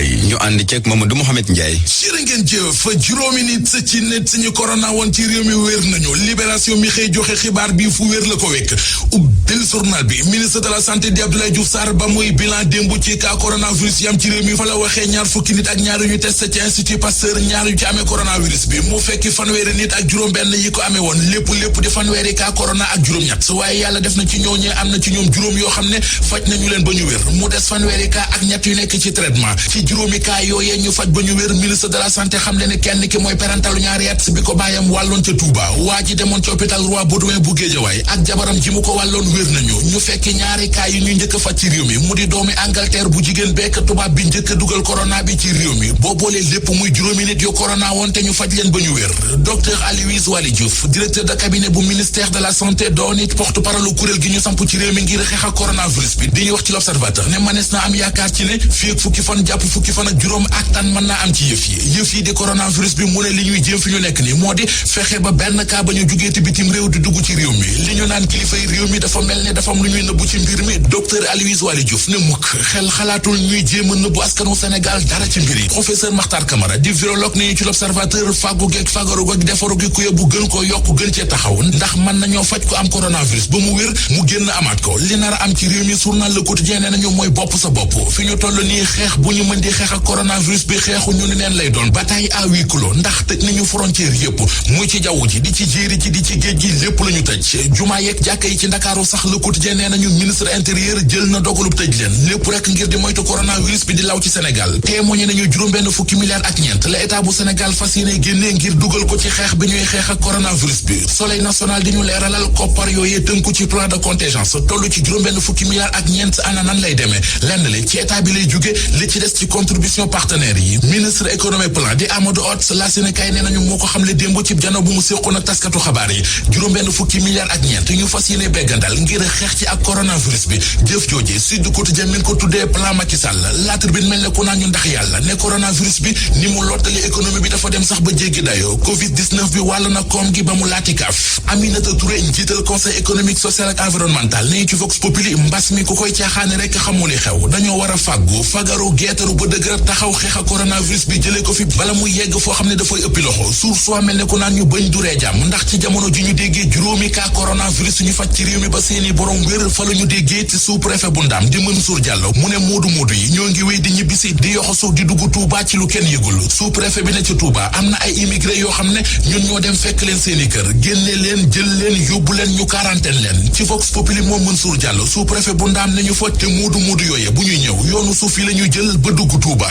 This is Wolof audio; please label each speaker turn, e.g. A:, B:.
A: ñu ànd ceeg Mamadou Mouhamed Ndiaye.
B: jërë ngeen jëf juróomi nit ci net si ñu corona woon ci réew mi wér nañu libération mi xëy joxe xibaar bi fu wér la ko wekk ubbil journal bi ministre de la santé di Abdoulaye Diouf Sarr ba muy bilan démb ci cas coronavirus yam ci réew mi fa la waxee ñaar fukki nit ak ñaar yu ñu testé ci institut Pasteur ñaar yu ci amee coronavirus bi mu fekki fanweeri nit ak juróom benn yi ko amee woon lépp di fanweeri cas corona ak juróom-ñett waaye yàlla def na ci ñooñee am na ci ñoom juróom yoo xam ne faj nañu leen ba ñu wér mu des fanweeri cas ak ñett yu nekk ci traitement ci juróomi cas yooyee ñu faj ba ñu wér ministre de la santé xam le ne kenn ki mooy parental ñaari at bi ko bàyyam wàlloon ca Touba waa ji demoon ci hôpital Roi Baudouin bu Guédiawaye ak jabaram ji mu ko wàlloon wér nañu ñu fekki ñaari cas yi ñu njëkk a faj ci réew mi mu di doomi Angleterre bu jigéen bekk tubaab bi njëkk a dugal corona bi ci réew mi boo boolee lépp muy juróomi nit yu corona woon te ñu faj leen ba ñu wér docteur Aloyse Waly Diouf directeur de cabinet bu ministère de la santé doon it porte-parole kuréel gi ñu samp ci réew mi ngir xeex ak coronavirus bi di ñu wax ci l'observateur ne manees na am yaakaar ci ne fii ak fukki fan jàpp fukki fan ak juróom ak tan mën naa am ci yëf yi di coronavirus bi mu ne li ñuy jéem fi ñu nekk ni moo di fexe ba benn cas ba ñu jugeeti bitim réew di dugg ci réew mi li ñu naan kilifay réew mi dafa mel ne dafa am lu ñuy nëbbu ci mbir mi docteur Aloyse Waly Diouf ne mukk xel xalaatul ñuy jéem a nëbbu askanu Sénégal dara ci mbir yi professeur Makhtar Camara di virologue ne ñu ci l'observateur fàggu geeg fagaru geeg defaru gi ku yóbbu gën ko yokk gën cee taxaw ndax mën nañoo faj ko am coronavirus ba mu wér mu génn amaat ko li nar a am ci réew mi journal Le Quotidien nee nañu mooy bopp sa bopp fi ñu toll nii xeex bu ñu mën di xeex ak coronavirus bi xeexu ñu ni neen lay doon bataille à huis clos ndax tëj nañu frontière yëpp muy ci jaww ji di ci jéeri ci di ci géej gi lépp la ñu tëj jumaa yeeg jàkka yi ci Ndakaaru sax Le Quotidien nee nañu ministre intérieur jël na dogalub tëj leen lépp rek ngir di moytu coronavirus bi di law ci Sénégal témoigné nañu juróom-benn fukki milliards ak ñeent la état bu Sénégal fas yéene génnee ngir dugal ko ci xeex bi ñuy xeex ak coronavirus bi Soleil national di ñu leeralal koppar yooyee tënku ci plan de contingence toll ci juróom-benn fukki milliards ak ñeent ana nan lay demee lenn li ci état bi lay jóge li ci des ci contribution partenaires yi ministre économie plan di Amadou Hott la Sénégal nee nañu moo ko xamle démb ci jano bu mu séqoon ak taskatu xabaar yi juróom-benn fukki milliards ak ñeent ñu fas yéene beggandal ngir xeex ci ak coronavirus bi jëf jooje Sud Quotidien mi ngi ko tuddee plan Macky Sall La Tribune mel ne ku naan ñu ndax yàlla ne coronavirus bi ni mu lottali économie bi dafa dem sax ba jéggi dayo Covid-19 bi wàll na koom gi ba mu laati kaaf Aminata Touré njiital conseil économique social ak environnemental ne ci Vox Populi mbas mi ku koy caaxaane rek xamoo li xew dañoo war a fàggu fagaru geetaru ba dëgër taxaw xeex ak coronavirus bi jëlee ko fi bala muy yegg foo xam ne dafay ëppi loxo suur soo mel ne ku naan ñu bañ duree jàmm ndax ci jamono ji ñu déggee juróomi cas coronavirus ñu faj ci réew mi ba seeni borom wér fa la ñu déggee ci sous-préfet bu Ndam di Mansour Diallo mu ne moodu yi ñoo ngi wéy di ñibbisi di yoxosu di dugg Touba ci lu kenn yëgul sous-préfet bi ne ci Touba am na ay immigré yoo xam ne ñun ñoo dem fekk leen seeni kër génne leen jël leen yóbbu leen ñu quarantaine leen ci Vox Populi moom Mansour Diallo sous-préfet bu Ndam nañu fa te moodu yooye bu ñuy ñëw yoonu suuf yi la ñuy jël ba dugg Touba.